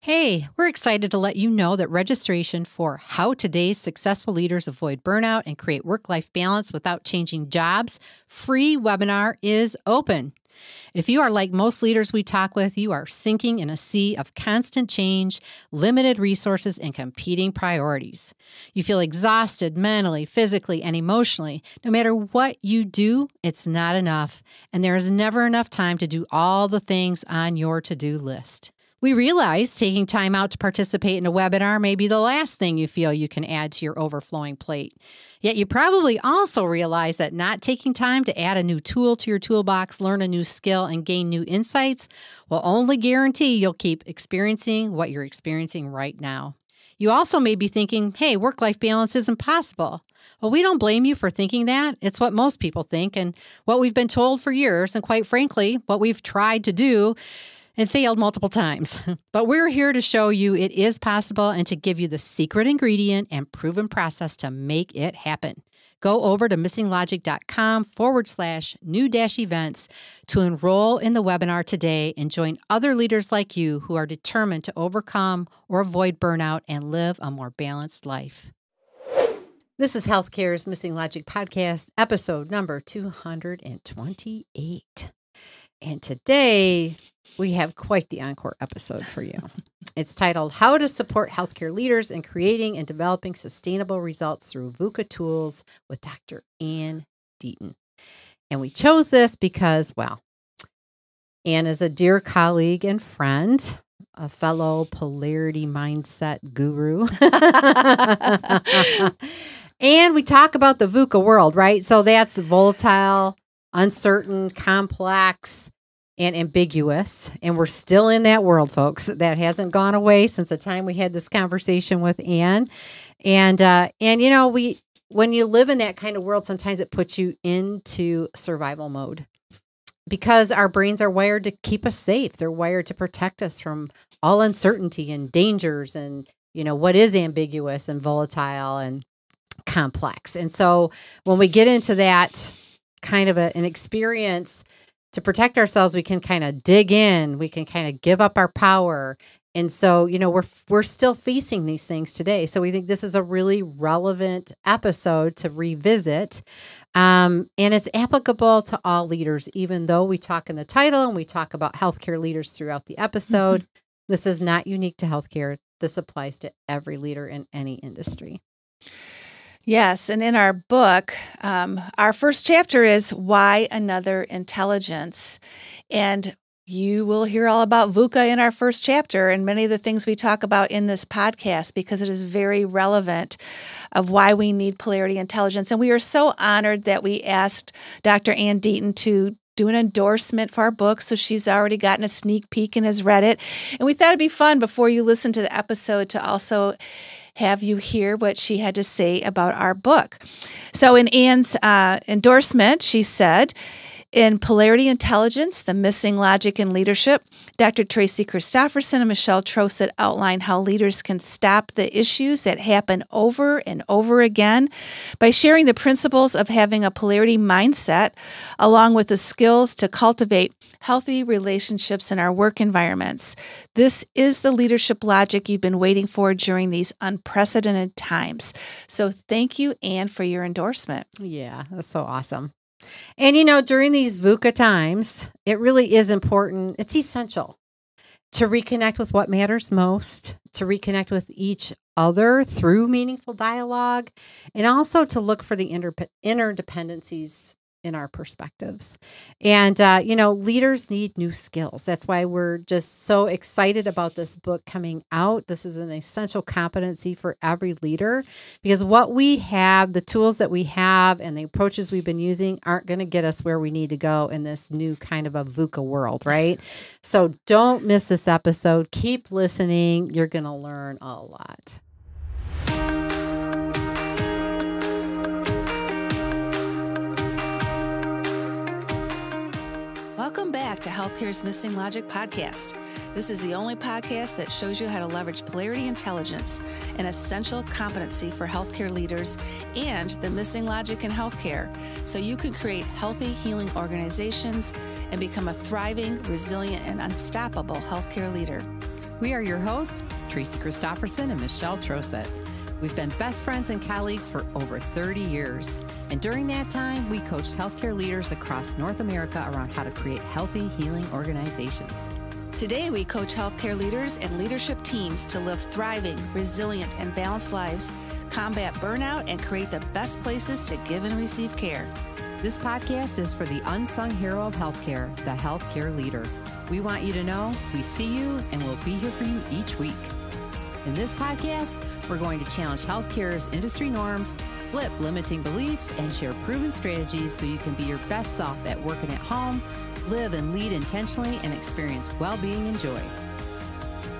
Hey, we're excited to let you know that registration for How Today's Successful Leaders Avoid Burnout and Create Work-Life Balance Without Changing Jobs free webinar is open. If you are like most leaders we talk with, you are sinking in a sea of constant change, limited resources, and competing priorities. You feel exhausted mentally, physically, and emotionally. No matter what you do, it's not enough, and there is never enough time to do all the things on your to-do list. We realize taking time out to participate in a webinar may be the last thing you feel you can add to your overflowing plate. Yet you probably also realize that not taking time to add a new tool to your toolbox, learn a new skill, and gain new insights will only guarantee you'll keep experiencing what you're experiencing right now. You also may be thinking, hey, work-life balance isn't possible. Well, we don't blame you for thinking that. It's what most people think and what we've been told for years, and quite frankly, what we've tried to do and failed multiple times. But we're here to show you it is possible and to give you the secret ingredient and proven process to make it happen. Go over to missinglogic.com/new-events to enroll in the webinar today and join other leaders like you who are determined to overcome or avoid burnout and live a more balanced life. This is Healthcare's Missing Logic podcast, episode number 228. And today, we have quite the encore episode for you. It's titled, How to Support Healthcare Leaders in Creating and Developing Sustainable Results Through VUCA Tools with Dr. Ann Deaton. And we chose this because, well, Ann is a dear colleague and friend, a fellow polarity mindset guru. And we talk about the VUCA world, right? So that's volatile, uncertain, complex, and ambiguous. And we're still in that world, folks. That hasn't gone away since the time we had this conversation with Ann. And you know, when you live in that kind of world, sometimes it puts you into survival mode because our brains are wired to keep us safe. They're wired to protect us from all uncertainty and dangers and, you know, what is ambiguous and volatile and complex. And so when we get into that kind of an experience to protect ourselves, we can kind of dig in, we can kind of give up our power. And so, you know, we're still facing these things today. So we think this is a really relevant episode to revisit. And it's applicable to all leaders, even though we talk in the title and we talk about healthcare leaders throughout the episode. Mm-hmm. This is not unique to healthcare. This applies to every leader in any industry. Yes, and in our book, our first chapter is Why Another Intelligence. And you will hear all about VUCA in our first chapter and many of the things we talk about in this podcast because it is very relevant of why we need polarity intelligence. And we are so honored that we asked Dr. Ann Deaton to do an endorsement for our book. So she's already gotten a sneak peek and has read it. And we thought it'd be fun before you listen to the episode to also have you hear what she had to say about our book. So in Ann's endorsement, she said, in Polarity Intelligence, The Missing Logic in Leadership, Dr. Tracy Christofferson and Michelle Trosett outline how leaders can stop the issues that happen over and over again by sharing the principles of having a polarity mindset, along with the skills to cultivate healthy relationships in our work environments. This is the leadership logic you've been waiting for during these unprecedented times. So thank you, Ann, for your endorsement. Yeah, that's so awesome. And, you know, during these VUCA times, it really is important. It's essential to reconnect with what matters most, to reconnect with each other through meaningful dialogue, and also to look for the interdependencies in our perspectives. And, you know, leaders need new skills. That's why we're just so excited about this book coming out. This is an essential competency for every leader because what we have, the tools that we have and the approaches we've been using aren't going to get us where we need to go in this new kind of a VUCA world, right? So don't miss this episode. Keep listening. You're going to learn a lot. Welcome back to Healthcare's Missing Logic podcast. This is the only podcast that shows you how to leverage polarity intelligence, an essential competency for healthcare leaders, and the missing logic in healthcare, so you can create healthy, healing organizations and become a thriving, resilient, and unstoppable healthcare leader. We are your hosts, Tracy Christofferson and Michelle Trosett. We've been best friends and colleagues for over 30 years. And during that time, we coached healthcare leaders across North America around how to create healthy, healing organizations. Today, we coach healthcare leaders and leadership teams to live thriving, resilient, and balanced lives, combat burnout, and create the best places to give and receive care. This podcast is for the unsung hero of healthcare, the healthcare leader. We want you to know we see you and we'll be here for you each week. In this podcast, we're going to challenge healthcare's industry norms, flip limiting beliefs, and share proven strategies so you can be your best self at work and at home, live and lead intentionally, and experience well-being and joy.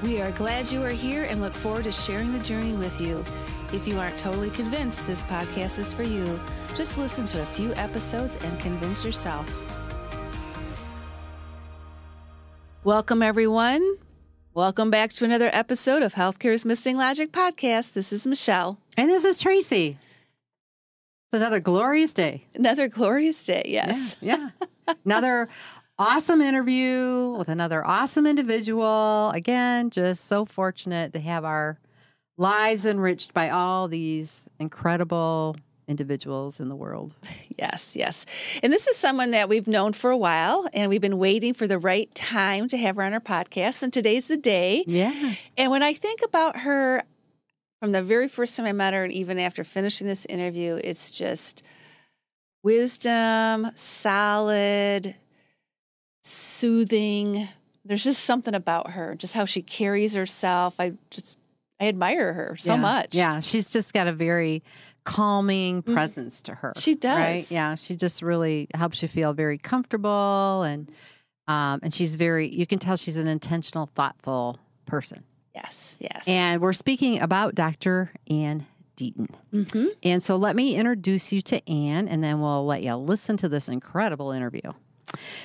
We are glad you are here and look forward to sharing the journey with you. If you aren't totally convinced this podcast is for you, just listen to a few episodes and convince yourself. Welcome, everyone. Welcome back to another episode of Healthcare's Missing Logic podcast. This is Michelle. And this is Tracy. It's another glorious day. Another glorious day, yes. Yeah. Another awesome interview with another awesome individual. Again, just so fortunate to have our lives enriched by all these incredible individuals in the world. Yes, yes. And this is someone that we've known for a while, and we've been waiting for the right time to have her on our podcast, and today's the day. Yeah. And when I think about her from the very first time I met her, and even after finishing this interview, it's just wisdom, solid, soothing. There's just something about her, just how she carries herself. I admire her so much. Yeah, she's just got a very calming presence to her. She does. Right? Yeah, she just really helps you feel very comfortable, and she's you can tell she's an intentional, thoughtful person. Yes, yes. And we're speaking about Dr. Ann Deaton. Mm-hmm. And so let me introduce you to Ann, and then we'll let you listen to this incredible interview.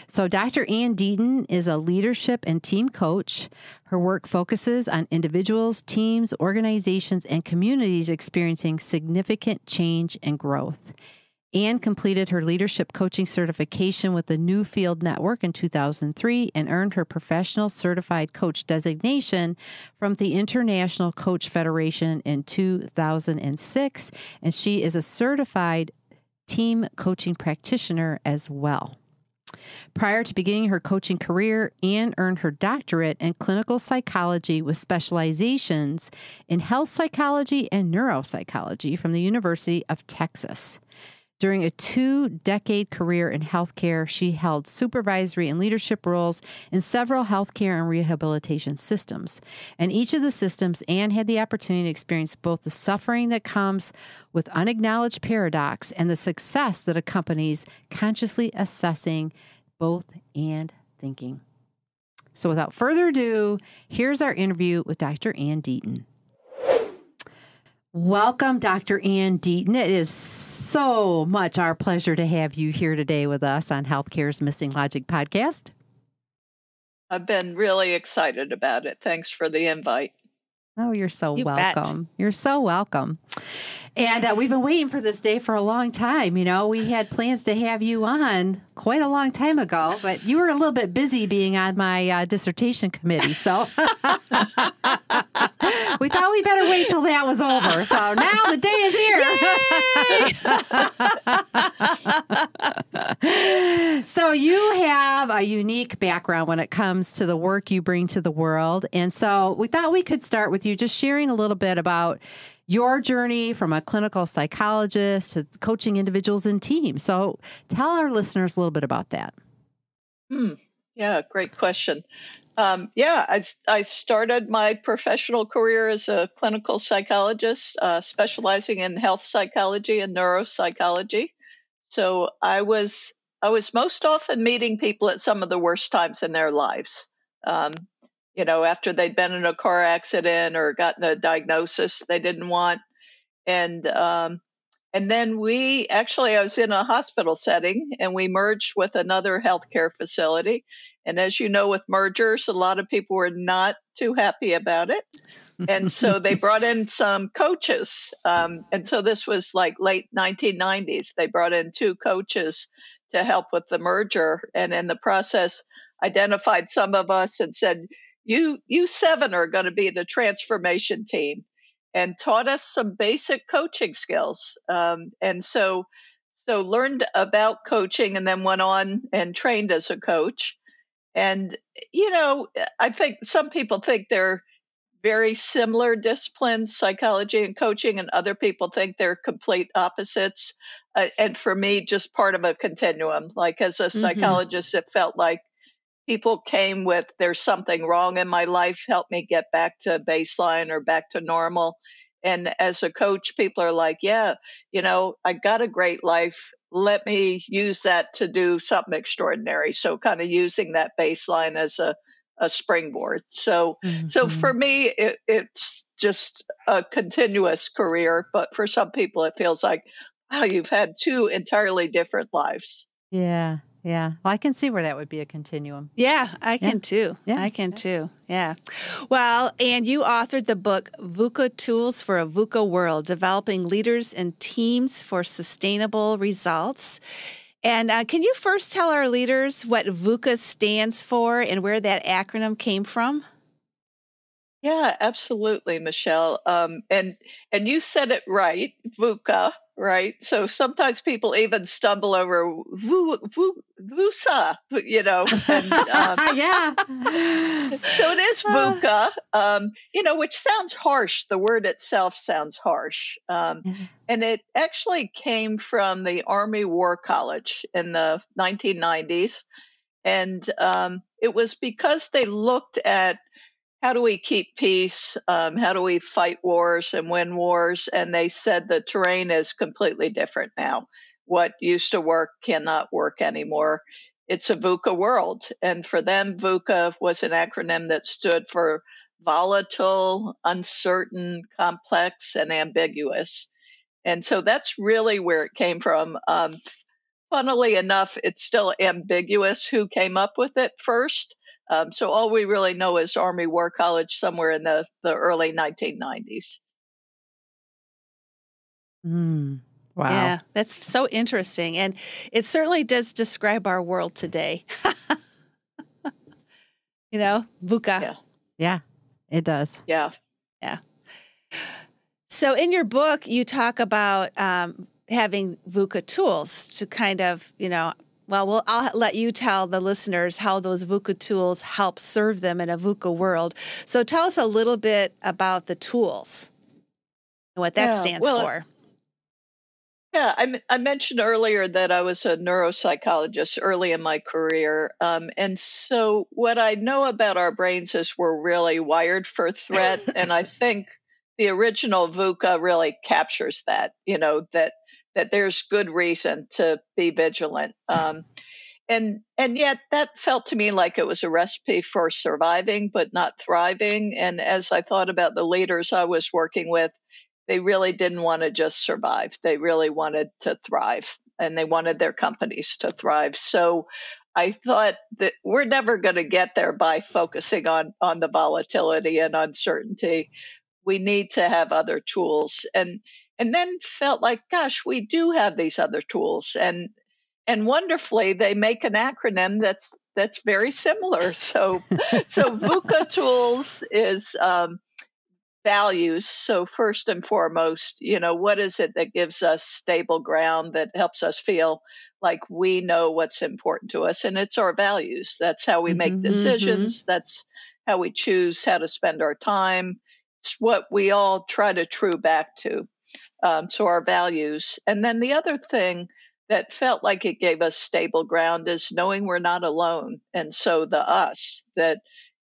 So Dr. Ann Deaton is a leadership and team coach. Her work focuses on individuals, teams, organizations, and communities experiencing significant change and growth. Ann completed her leadership coaching certification with the Newfield Network in 2003 and earned her professional certified coach designation from the International Coach Federation in 2006. And she is a certified team coaching practitioner as well. Prior to beginning her coaching career, Ann earned her doctorate in clinical psychology with specializations in health psychology and neuropsychology from the University of Texas. During a 2-decade career in healthcare, she held supervisory and leadership roles in several healthcare and rehabilitation systems. In each of the systems, Ann had the opportunity to experience both the suffering that comes with unacknowledged paradox and the success that accompanies consciously assessing both and thinking. So without further ado, here's our interview with Dr. Ann Deaton. Welcome, Dr. Ann Deaton. It is so much our pleasure to have you here today with us on Healthcare's Missing Logic podcast. I've been really excited about it. Thanks for the invite. Oh, you're so welcome. Bet. You're so welcome. And we've been waiting for this day for a long time. You know, we had plans to have you on quite a long time ago, but you were a little bit busy being on my dissertation committee. So we thought we better wait till that was over. So now the day is here. So you have a unique background when it comes to the work you bring to the world. And so we thought we could start with you just sharing a little bit about your journey from a clinical psychologist to coaching individuals and teams. So tell our listeners a little bit about that. Yeah, great question. I started my professional career as a clinical psychologist, specializing in health psychology and neuropsychology. So I was most often meeting people at some of the worst times in their lives. After they'd been in a car accident or gotten a diagnosis they didn't want. And then I was in a hospital setting, and we merged with another healthcare facility. And as you know, with mergers, a lot of people were not too happy about it. And so they brought in some coaches. And so this was like late 1990s. They brought in 2 coaches to help with the merger. And in the process, identified some of us and said, you seven are going to be the transformation team, and taught us some basic coaching skills. And so learned about coaching and then went on and trained as a coach. And, I think some people think they're very similar disciplines, psychology and coaching, and other people think they're complete opposites. And for me, just part of a continuum. Like as a psychologist, it felt like people came with, there's something wrong in my life, help me get back to baseline or back to normal. And as a coach, people are like, yeah, I got a great life. Let me use that to do something extraordinary. So kind of using that baseline as a springboard. So for me, it's just a continuous career. But for some people, it feels like, wow, you've had two entirely different lives. Yeah. Yeah. Well, I can see where that would be a continuum. Yeah, I can too. Yeah. I can too. Yeah. Well, and you authored the book, VUCA Tools for a VUCA World, Developing Leaders and Teams for Sustainable Results. And can you first tell our leaders what VUCA stands for and where that acronym came from? Yeah, absolutely, Michelle. And you said it right, VUCA, right? So sometimes people even stumble over VUSA, And, Yeah. So it is VUCA, which sounds harsh. The word itself sounds harsh. And it actually came from the Army War College in the 1990s. And it was because they looked at how do we keep peace? How do we fight wars and win wars? And they said the terrain is completely different now. What used to work cannot work anymore. It's a VUCA world. And for them, VUCA was an acronym that stood for volatile, uncertain, complex, and ambiguous. And so that's really where it came from. Funnily enough, it's still ambiguous who came up with it first. So all we really know is Army War College somewhere in the early 1990s. Wow. Yeah, that's so interesting. And it certainly does describe our world today. VUCA. Yeah, it does. Yeah. Yeah. So in your book, you talk about having VUCA tools to kind of, I'll let you tell the listeners how those VUCA tools help serve them in a VUCA world. So tell us a little bit about the tools and what that stands for. Yeah, I mentioned earlier that I was a neuropsychologist early in my career. And so what I know about our brains is we're really wired for threat. And I think the original VUCA really captures that, that there's good reason to be vigilant. And yet that felt to me like it was a recipe for surviving, but not thriving. And as I thought about the leaders I was working with, they really didn't want to just survive. They really wanted to thrive, and they wanted their companies to thrive. So I thought that we're never going to get there by focusing on the volatility and uncertainty. We need to have other tools. And then felt like, gosh, we do have these other tools. And wonderfully, they make an acronym that's very similar. So VUCA Tools is values. So first and foremost, what is it that gives us stable ground, that helps us feel like we know what's important to us? And it's our values. That's how we make decisions. That's how we choose how to spend our time. It's what we all try to true back to. So our values. And then the other thing that felt like it gave us stable ground is knowing we're not alone. And so the us, that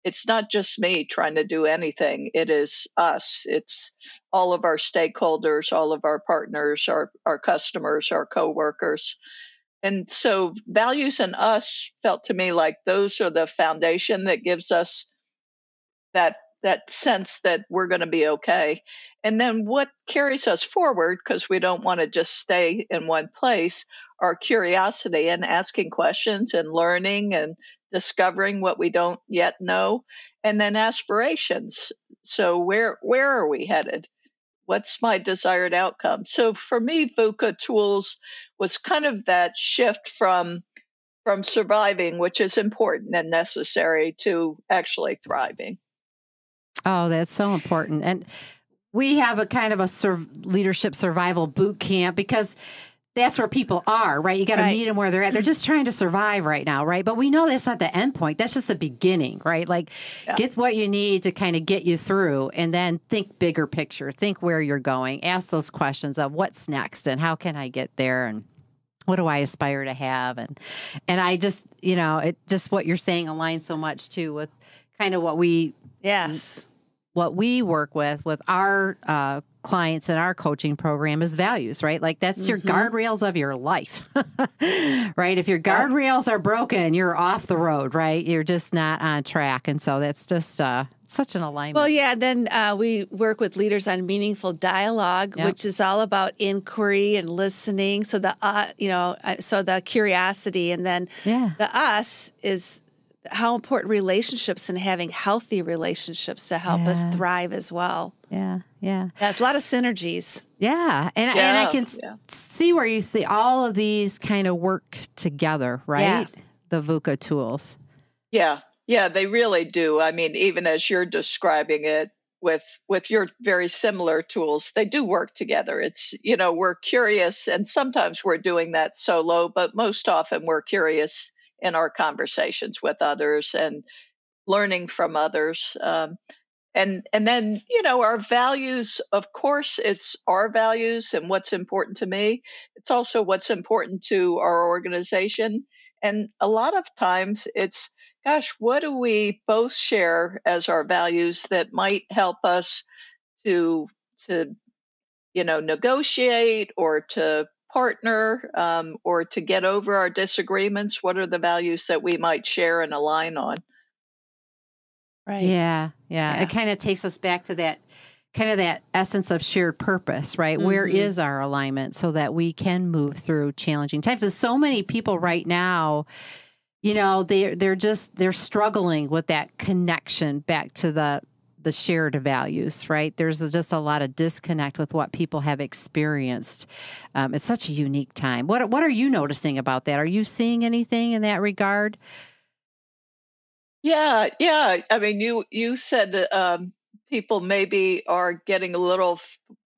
it's not just me trying to do anything. It is us. It's all of our stakeholders, all of our partners, our customers, our coworkers. And so values and us felt to me like those are the foundation that gives us that sense that we're going to be okay. And then what carries us forward, because we don't want to just stay in one place, our curiosity and asking questions and learning and discovering what we don't yet know, and then aspirations. So where are we headed? What's my desired outcome? So for me, VUCA Tools was kind of that shift from from surviving, which is important and necessary, to actually thriving. Oh, that's so important. And we have a kind of a leadership survival boot camp because that's where people are, right? You got to meet them where they're at. They're just trying to survive right now, right? But we know that's not the end point. That's just the beginning, right? Like, get what you need to kind of get you through, and then think bigger picture. Think where you're going. Ask those questions of what's next and how can I get there, and what do I aspire to have? And I just, it just what you're saying aligns so much too with kind of what we work with our clients in our coaching program is values, right? Like that's your guardrails of your life, right? If your guardrails are broken, you're off the road, right? You're just not on track. And so that's just such an alignment. Well, yeah. Then we work with leaders on meaningful dialogue, which is all about inquiry and listening. So the curiosity, and then the us is how important relationships and having healthy relationships to help us thrive as well. Yeah. There's a lot of synergies. Yeah. And I can see where you see all of these kind of work together, right? Yeah. The VUCA tools. Yeah. Yeah, they really do. I mean, even as you're describing it with your very similar tools, they do work together. It's, we're curious, and sometimes we're doing that solo, but most often we're curious in our conversations with others and learning from others. And then, our values, of course, it's our values and what's important to me. It's also what's important to our organization. And a lot of times it's, gosh, what do we both share as our values that might help us to negotiate or to partner or to get over our disagreements? What are the values that we might share and align on? Right. Yeah. It kind of takes us back to that essence of shared purpose, right? Where is our alignment so that we can move through challenging times? And so many people right now, they're struggling with that connection back to the shared values, right? There's just a lot of disconnect with what people have experienced. It's such a unique time. What are you noticing about that? Are you seeing anything in that regard? Yeah. I mean, you said that people maybe are getting a little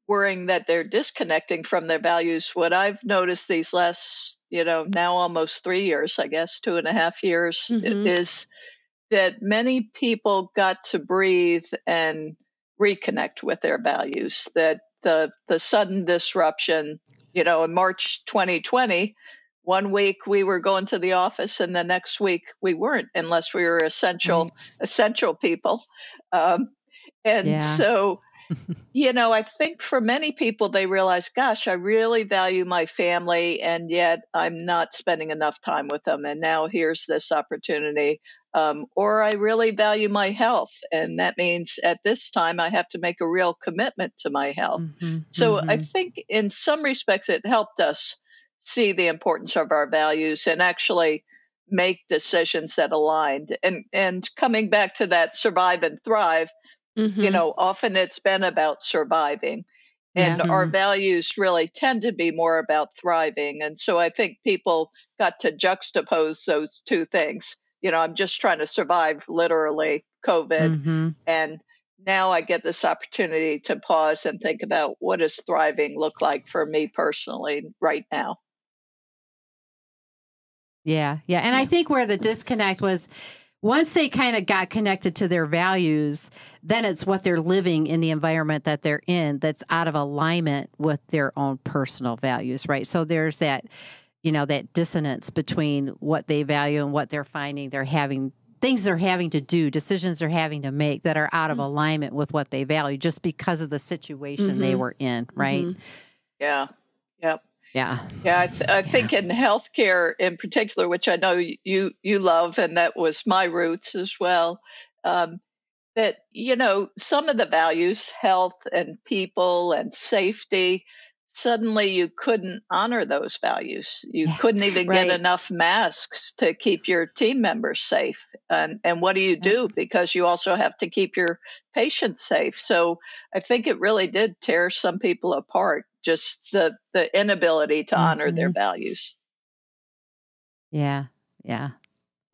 worrying that they're disconnecting from their values. What I've noticed these last, now almost 3 years, I guess, 2.5 years, is that many people got to breathe and reconnect with their values. That the sudden disruption, in March 2020, 1 week we were going to the office and the next week we weren't, unless we were essential people. So, I think for many people, they realize, gosh, I really value my family, and yet I'm not spending enough time with them. And now here's this opportunity. Or I really value my health, and that means at this time I have to make a real commitment to my health. So I think in some respects it helped us see the importance of our values and actually make decisions that aligned. And coming back to that survive and thrive, often it's been about surviving. And our values really tend to be more about thriving. And so I think people got to juxtapose those two things. I'm just trying to survive literally COVID. And now I get this opportunity to pause and think about, what does thriving look like for me personally right now? Yeah. And I think where the disconnect was, once they kind of got connected to their values, then it's what they're living in the environment that they're in that's out of alignment with their own personal values, right? So there's that, that dissonance between what they value and what they're finding things they're having to do, decisions they're having to make that are out of alignment with what they value just because of the situation they were in, right? Yeah. Yep. Yeah. I think in healthcare in particular, which I know you love, and that was my roots as well, that, some of the values, health and people and safety, suddenly you couldn't honor those values. You couldn't even get enough masks to keep your team members safe. And what do you do? Because you also have to keep your patients safe. So I think it really did tear some people apart, just the inability to honor their values. Yeah. Yeah.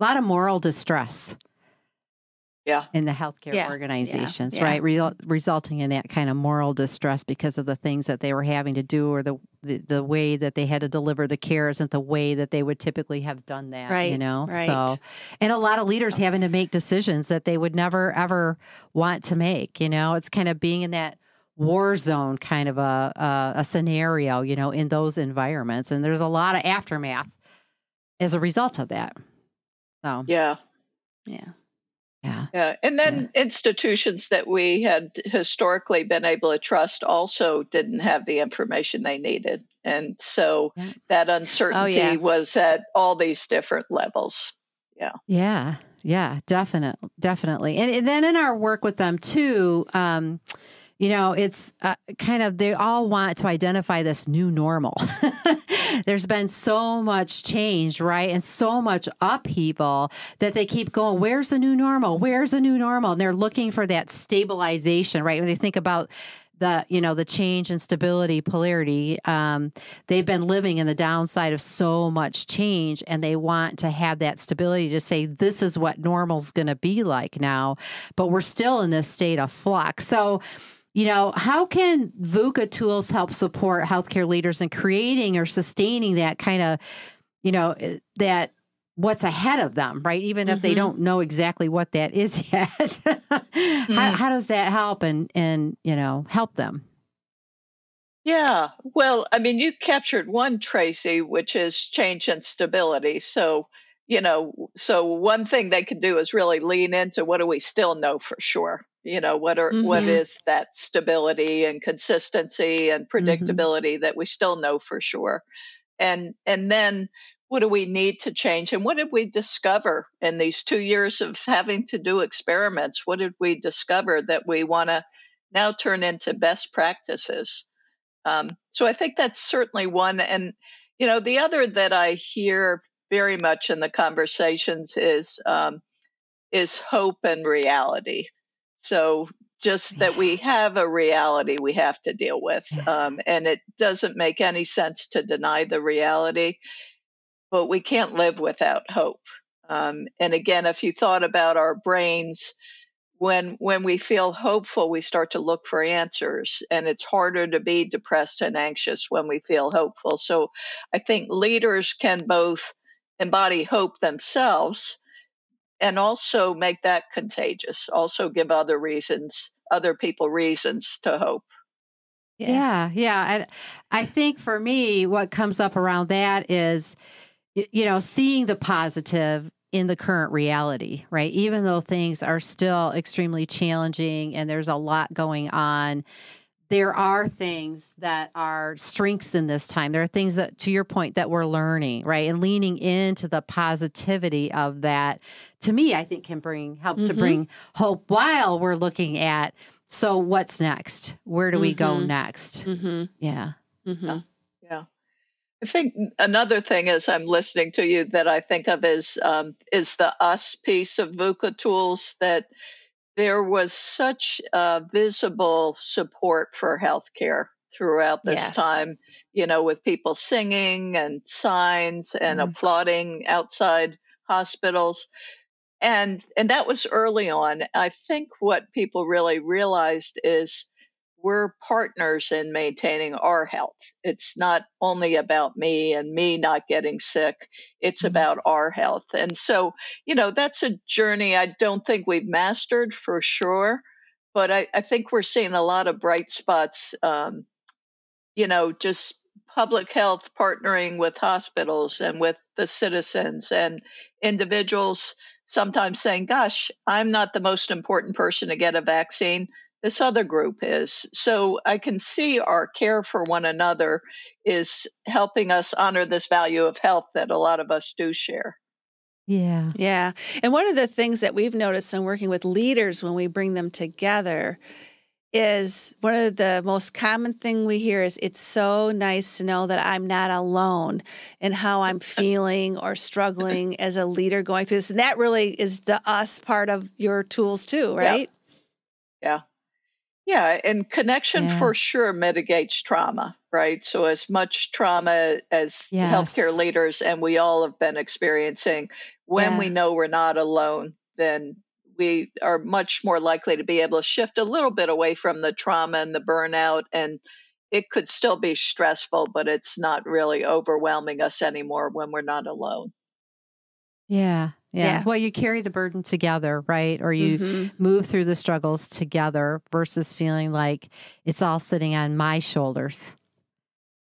A lot of moral distress. Yeah. In the healthcare organizations, right? Resulting in that kind of moral distress because of the things that they were having to do, or the way that they had to deliver the care isn't the way that they would typically have done that, Right. So, and a lot of leaders having to make decisions that they would never, ever want to make, it's kind of being in that war zone kind of a scenario, in those environments. And there's a lot of aftermath as a result of that. So, yeah. And then institutions that we had historically been able to trust also didn't have the information they needed. And so that uncertainty was at all these different levels. Yeah, definitely. And then in our work with them too, it's kind of, they all want to identify this new normal. There's been so much change, right? And so much upheaval that they keep going, where's the new normal? Where's the new normal? And they're looking for that stabilization, right? When they think about the change and stability, polarity, they've been living in the downside of so much change, and they want to have that stability to say, this is what normal's going to be like now, but we're still in this state of flux. So, how can VUCA tools help support healthcare leaders in creating or sustaining that kind of, that what's ahead of them, right? Even if they don't know exactly what that is yet. How does that help and help them? Yeah. Well, I mean, you captured one, Tracy, which is change and stability. So, so one thing they can do is really lean into what do we still know for sure? What is that stability and consistency and predictability that we still know for sure? And then what do we need to change? And what did we discover in these 2 years of having to do experiments? What did we discover that we want to now turn into best practices? So I think that's certainly one. And, the other that I hear very much in the conversations is hope and reality. So just that we have a reality we have to deal with. And it doesn't make any sense to deny the reality, but we can't live without hope. And again, if you thought about our brains, when we feel hopeful, we start to look for answers, and it's harder to be depressed and anxious when we feel hopeful. So I think leaders can both embody hope themselves and also make that contagious, also give other people reasons to hope. Yeah. And I think for me, what comes up around that is, seeing the positive in the current reality, right? Even though things are still extremely challenging and there's a lot going on, there are things that are strengths in this time. There are things that, to your point, that we're learning, right? And leaning into the positivity of that, to me, I think can help to bring hope while we're looking at, so what's next? Where do we go next? Yeah. I think another thing as I'm listening to you that I think of is the us piece of VUCA tools, that there was such visible support for healthcare throughout this time, with people singing and signs and applauding outside hospitals. And that was early on. I think what people really realized is we're partners in maintaining our health. It's not only about me and me not getting sick. It's about our health. And so, that's a journey I don't think we've mastered for sure. But I think we're seeing a lot of bright spots, just public health partnering with hospitals and with the citizens and individuals sometimes saying, gosh, I'm not the most important person to get a vaccine. This other group is. So I can see our care for one another is helping us honor this value of health that a lot of us do share. Yeah. And one of the things that we've noticed in working with leaders when we bring them together is one of the most common thing we hear is, it's so nice to know that I'm not alone in how I'm feeling or struggling as a leader going through this. And that really is the us part of your tools too, right? Yeah. Yeah, and connection Yeah. for sure mitigates trauma, right? So as much trauma as healthcare Yes. leaders and we all have been experiencing, when we Yeah. know we're not alone, then we are much more likely to be able to shift a little bit away from the trauma and the burnout. And it could still be stressful, but it's not really overwhelming us anymore when we're not alone. Yeah. Yeah. Yeah. Well, you carry the burden together, right? Or you Mm-hmm. move through the struggles together versus feeling like it's all sitting on my shoulders.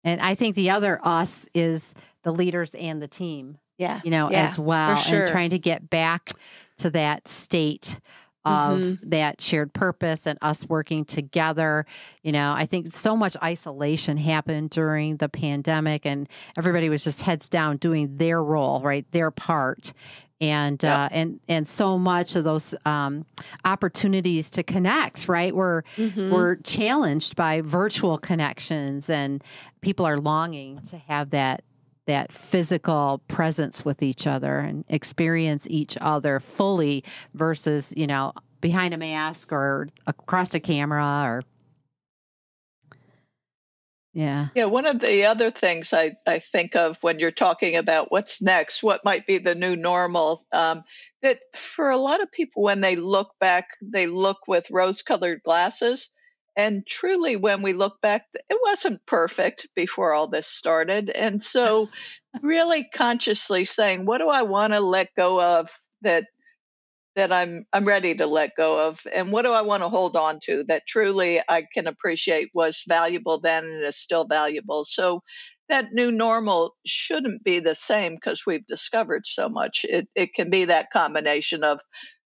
And I think the other us is the leaders and the team, Yeah. Yeah. Yeah. As well, For sure. and trying to get back to that state of Mm-hmm. that shared purpose and us working together. I think so much isolation happened during the pandemic and everybody was just heads down doing their role, right? Their part. And Yep. and so much of those opportunities to connect, right? Mm-hmm. We're challenged by virtual connections, and people are longing to have that physical presence with each other and experience each other fully versus, behind a mask or across a camera or yeah. Yeah, one of the other things I think of when you're talking about what's next, what might be the new normal, that for a lot of people, when they look back, they look with rose colored glasses. And truly, when we look back, it wasn't perfect before all this started. And so, really consciously saying, what do I want to let go of that I'm ready to let go of, and what do I want to hold on to that truly I can appreciate was valuable then and is still valuable. So that new normal shouldn't be the same because we've discovered so much. It can be that combination of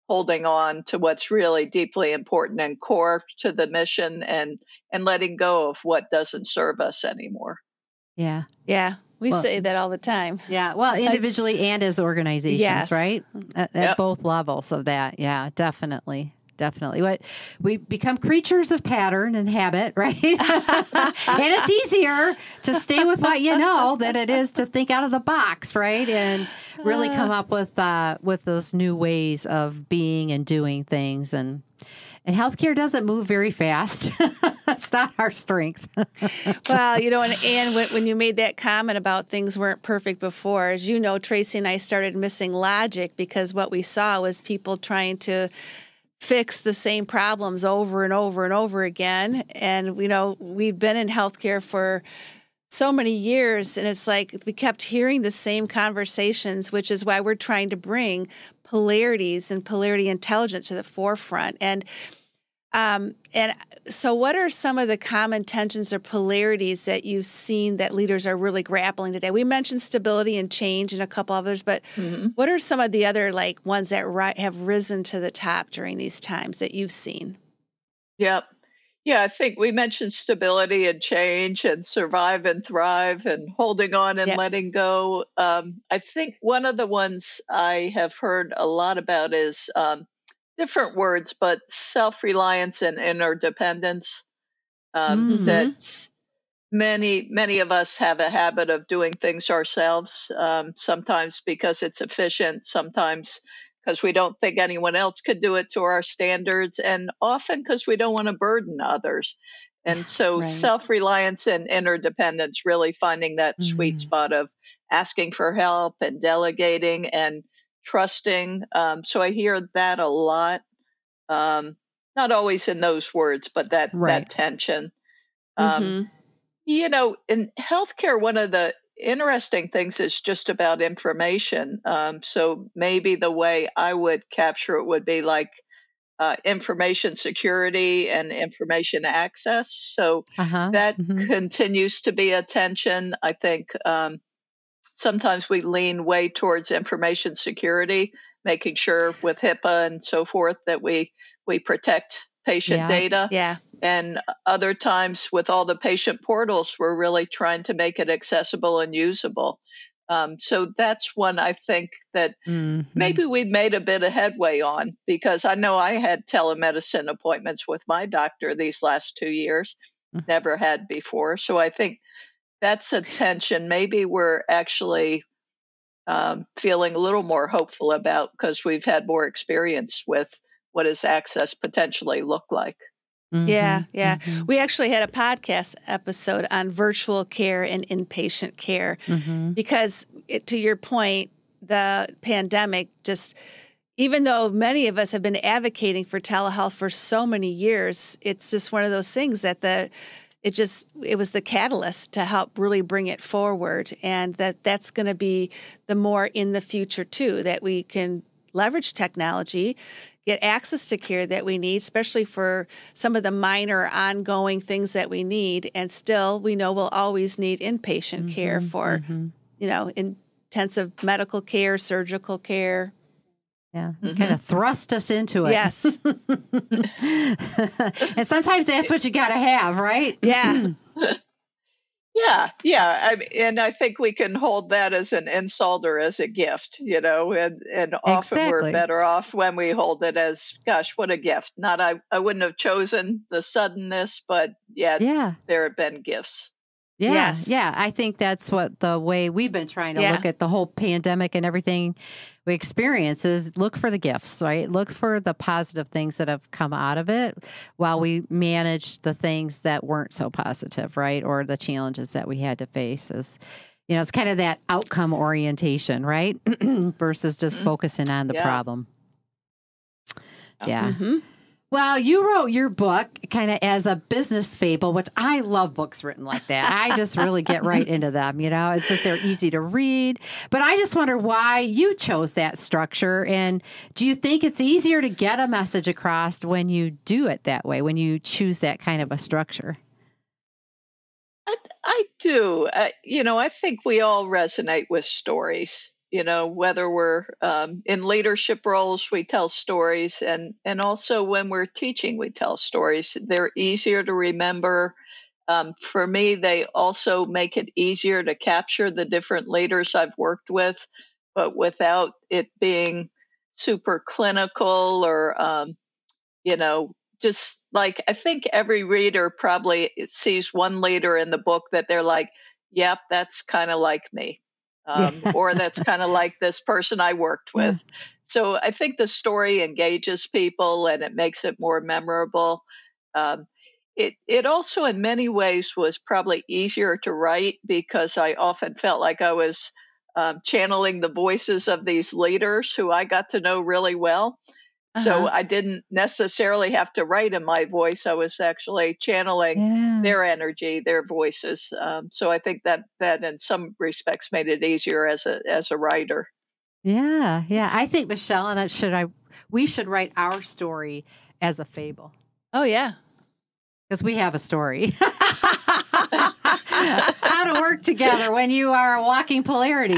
holding on to what's really deeply important and core to the mission, and letting go of what doesn't serve us anymore. Yeah. Yeah. We Well, say that all the time. yeah. Well, individually and as organizations, Yes. right? At Yep. both levels of that. Yeah, definitely. Definitely. What we become creatures of pattern and habit, right? And it's easier to stay with what you know than it is to think out of the box, right? And really come up with those new ways of being and doing things. And healthcare doesn't move very fast. It's not our strength. Well, and when you made that comment about things weren't perfect before, as you know, Tracy and I started missing logic because what we saw was people trying to fix the same problems over and over and over again. And, we've been in healthcare for so many years, and it's like we kept hearing the same conversations, which is why we're trying to bring polarities and polarity intelligence to the forefront. And so what are some of the common tensions or polarities that you've seen that leaders are really grappling today? We mentioned stability and change and a couple others, but what are some of the other ones that have risen to the top during these times that you've seen? Yep. Yeah, I think we mentioned stability and change and survive and thrive and holding on and Yep. letting go. I think one of the ones I have heard a lot about is different words, but self-reliance and interdependence. That many of us have a habit of doing things ourselves, sometimes because it's efficient, sometimes because we don't think anyone else could do it to our standards, and often because we don't want to burden others. And so Right. self-reliance and interdependence, really finding that sweet spot of asking for help and delegating and trusting. So I hear that a lot. Not always in those words, but that Right. tension. Um, in healthcare, one of the interesting things is just about information. So maybe the way I would capture it would be like information security and information access. So Uh-huh. that continues to be a tension. I think sometimes we lean way towards information security, making sure with HIPAA and so forth that we protect patient Yeah. data. Yeah. And other times with all the patient portals, we're really trying to make it accessible and usable. So that's one I think that maybe we've made a bit of headway on, because I know I had telemedicine appointments with my doctor these last 2 years, never had before. So I think that's a tension maybe we're actually feeling a little more hopeful about because we've had more experience with what does access potentially look like. Yeah, yeah. We actually had a podcast episode on virtual care and inpatient care because, to your point, the pandemic just, even though many of us have been advocating for telehealth for so many years, it's just one of those things that it was the catalyst to help really bring it forward, and that's going to be the more in the future too, that we can leverage technology, get access to care that we need, especially for some of the minor ongoing things that we need. And still, we know we'll always need inpatient care for, intensive medical care, surgical care. Yeah, kind of thrust us into it. Yes. And sometimes that's what you got to have, right? Yeah. Yeah. And I think we can hold that as an insult or as a gift, and often we're better off when we hold it as, gosh, what a gift. Not, I wouldn't have chosen the suddenness, but there have been gifts. Yeah. Yes. Yeah. I think that's what the way we've been trying to look at the whole pandemic and everything we experience is look for the gifts, right? Look for the positive things that have come out of it while we manage the things that weren't so positive, right? Or the challenges that we had to face is, it's kind of that outcome orientation, right? Versus just focusing on the problem. Yeah. Well, you wrote your book kind of as a business fable, which I love books written like that. I just really get right into them, It's that they're easy to read. But I just wonder why you chose that structure. And do you think it's easier to get a message across when you do it that way, when you choose that kind of a structure? I do. I think we all resonate with stories. Whether we're in leadership roles, we tell stories, and also when we're teaching, we tell stories. They're easier to remember. For me, they also make it easier to capture the different leaders I've worked with, but without it being super clinical or, just like, I think every reader probably sees one leader in the book that they're like, yep, that's kind of like me. Or that's kind of like this person I worked with. So I think the story engages people and it makes it more memorable. It also in many ways was probably easier to write because I often felt like I was channeling the voices of these leaders who I got to know really well. So I didn't necessarily have to write in my voice. I was actually channeling their energy, their voices. So I think that in some respects made it easier as a writer. Yeah. I think Michelle and we should write our story as a fable. Oh yeah, because we have a story. How to work together when you are a walking polarity.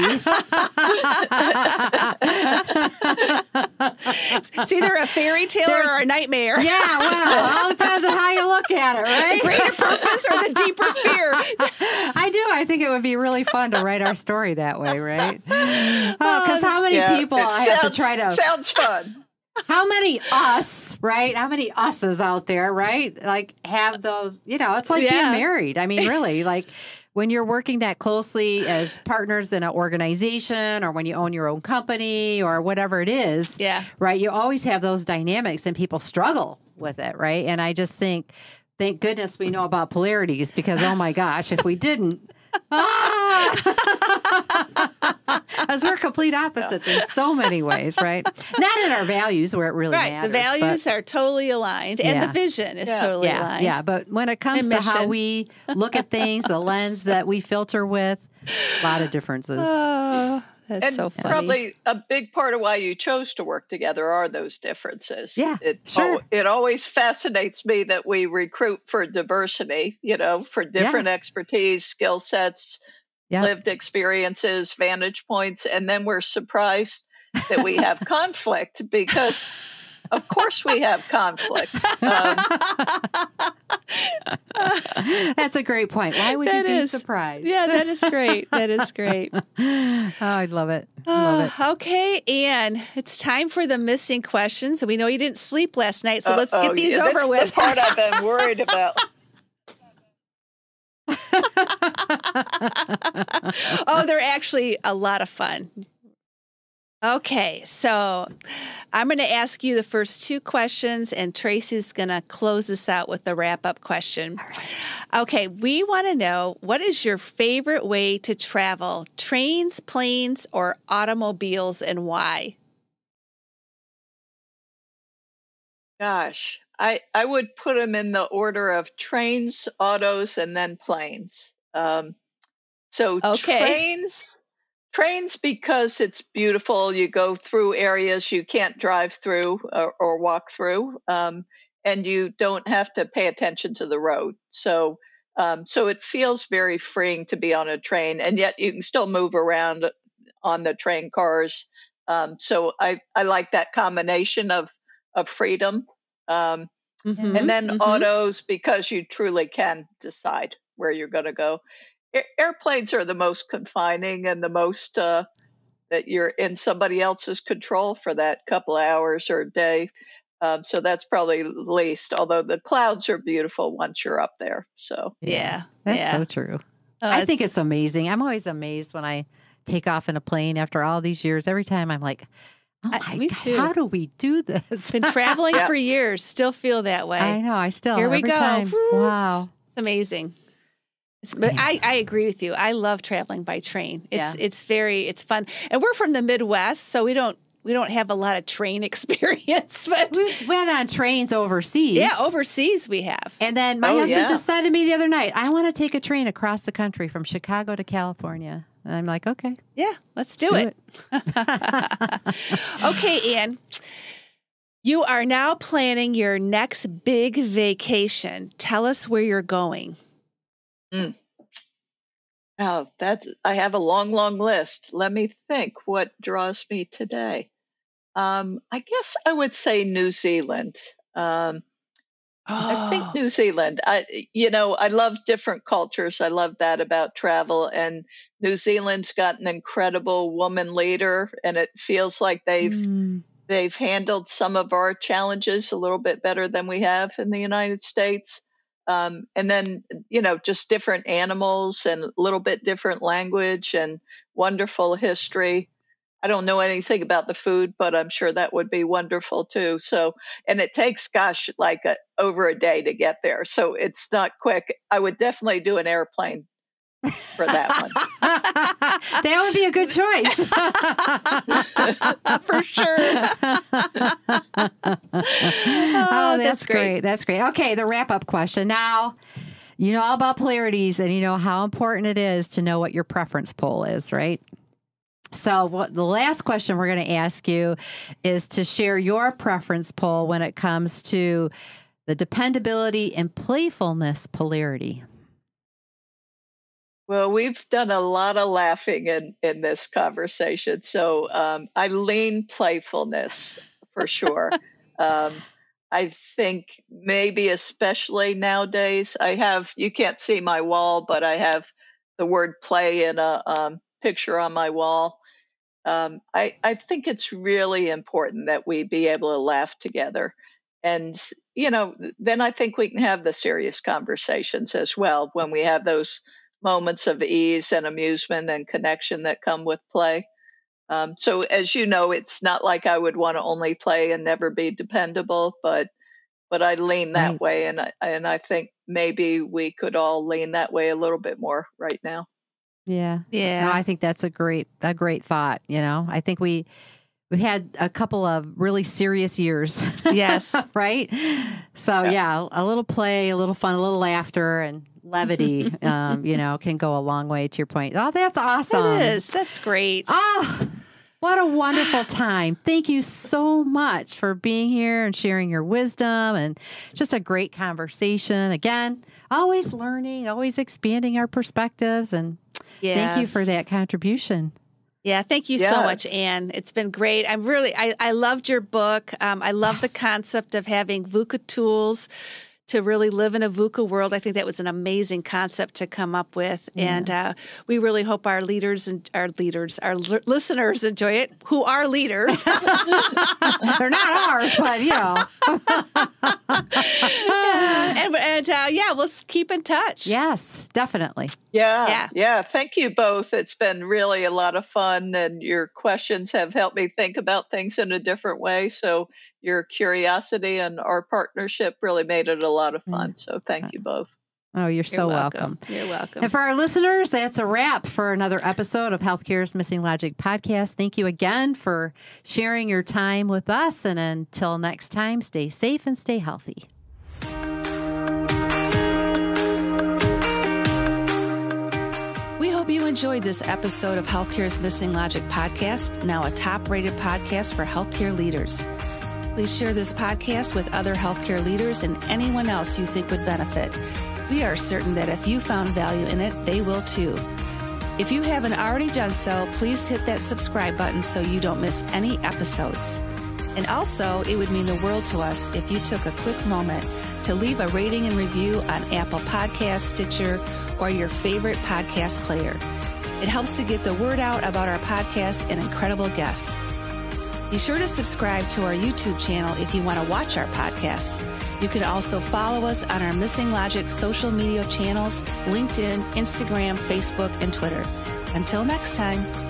It's either a fairy tale or a nightmare. Yeah, well, all depends on how you look at it, right? The greater purpose or the deeper fear. I do. I think it would be really fun to write our story that way, right? Because how many people I have to try to... Sounds fun. How many us, right? How many us's out there, right? Like have those, it's like being married. I mean, really, like when you're working that closely as partners in an organization or when you own your own company or whatever it is, right? You always have those dynamics and people struggle with it, right? And I just think, thank goodness we know about polarities because, oh my gosh, if we didn't, as we're complete opposites in so many ways, right? Not in our values where it really matters. The values are totally aligned and the vision is totally aligned. Yeah, but when it comes to how we look at things, the lens that we filter with, a lot of differences. Oh, that's so funny. Probably a big part of why you chose to work together are those differences. Yeah, sure. It always fascinates me that we recruit for diversity, for different expertise, skill sets, lived experiences, vantage points, and then we're surprised that we have conflict because, of course, we have conflict. That's a great point. Why would you be surprised? Yeah, that is great. That is great. Oh, I love it. Okay, Anne, it's time for the missing questions. We know you didn't sleep last night, so let's get these over with. That's the part I've been worried about. Oh, they're actually a lot of fun. Okay, so I'm going to ask you the first two questions, and Tracy's going to close us out with the wrap-up question. Okay, we want to know, what is your favorite way to travel? Trains, planes, or automobiles, and why? Gosh, I would put them in the order of trains, autos, and then planes. So Okay. trains because it's beautiful. You go through areas you can't drive through or walk through, and you don't have to pay attention to the road. So it feels very freeing to be on a train, and yet you can still move around on the train cars. So I like that combination of freedom. And then autos because you truly can decide where you're going to go. Airplanes are the most confining and the most that you're in somebody else's control for that couple of hours or a day. So that's probably the least, although the clouds are beautiful once you're up there. So Yeah. That's so true. I think it's amazing. I'm always amazed when I take off in a plane after all these years. Every time I'm like, oh my gosh, too. how do we do this? Been traveling for years, still feel that way. I know. I still. Here we every go. Time. Wow. It's amazing. But I agree with you. I love traveling by train. It's fun. And we're from the Midwest, so we don't have a lot of train experience. But we went on trains overseas. Yeah, overseas we have. And then my husband just said to me the other night, I want to take a train across the country from Chicago to California. And I'm like, okay. Yeah, let's do it. Okay, Ann. You are now planning your next big vacation. Tell us where you're going. Oh, I have a long, long list. Let me think what draws me today. I guess I would say New Zealand. I think New Zealand. I love different cultures. I love that about travel. And New Zealand's got an incredible woman leader, and it feels like they've handled some of our challenges a little bit better than we have in the United States. And then, just different animals and a little bit different language and wonderful history. I don't know anything about the food, but I'm sure that would be wonderful too. So, and it takes, over a day to get there. So it's not quick. I would definitely do an airplane for that one. That would be a good choice. For sure. Oh, that's great. That's great. Okay, the wrap-up question. Now, you know all about polarities, and you know how important it is to know what your preference pole is, right? So the last question we're going to ask you is to share your preference pole when it comes to the dependability and playfulness polarity. Well, we've done a lot of laughing in this conversation. So I lean playfulness for sure. I think maybe especially nowadays, you can't see my wall, but I have the word play in a picture on my wall. I think it's really important that we be able to laugh together. And, then I think we can have the serious conversations as well when we have those moments of ease and amusement and connection that come with play. So as you know, it's not like I would want to only play and never be dependable, but I lean that way. And I think maybe we could all lean that way a little bit more right now. Yeah. Yeah. No, I think that's a great thought. I think we've had a couple of really serious years. Yes. Right. So yeah, a little play, a little fun, a little laughter and levity, can go a long way to your point. Oh, that's awesome. It is. That's great. Oh, what a wonderful time. Thank you so much for being here and sharing your wisdom, and just a great conversation. Again, always learning, always expanding our perspectives, and thank you for that contribution. Yeah, thank you so much, Ann. It's been great. I loved your book. I love the concept of having VUCA tools to really live in a VUCA world. I think that was an amazing concept to come up with. Yeah. And we really hope our listeners enjoy it, who are leaders. They're not ours, but yeah, let's keep in touch. Yes, definitely. Yeah. Thank you both. It's been really a lot of fun, and your questions have helped me think about things in a different way. So your curiosity and our partnership really made it a lot of fun. So thank you both. Oh, you're so welcome. You're welcome. And for our listeners, that's a wrap for another episode of Healthcare's Missing Logic podcast. Thank you again for sharing your time with us. And until next time, stay safe and stay healthy. We hope you enjoyed this episode of Healthcare's Missing Logic podcast, now a top-rated podcast for healthcare leaders. Please share this podcast with other healthcare leaders and anyone else you think would benefit. We are certain that if you found value in it, they will too. If you haven't already done so, please hit that subscribe button so you don't miss any episodes. And also, it would mean the world to us if you took a quick moment to leave a rating and review on Apple Podcasts, Stitcher, or your favorite podcast player. It helps to get the word out about our podcast and incredible guests. Be sure to subscribe to our YouTube channel if you want to watch our podcasts. You can also follow us on our Missing Logic social media channels, LinkedIn, Instagram, Facebook, and Twitter. Until next time.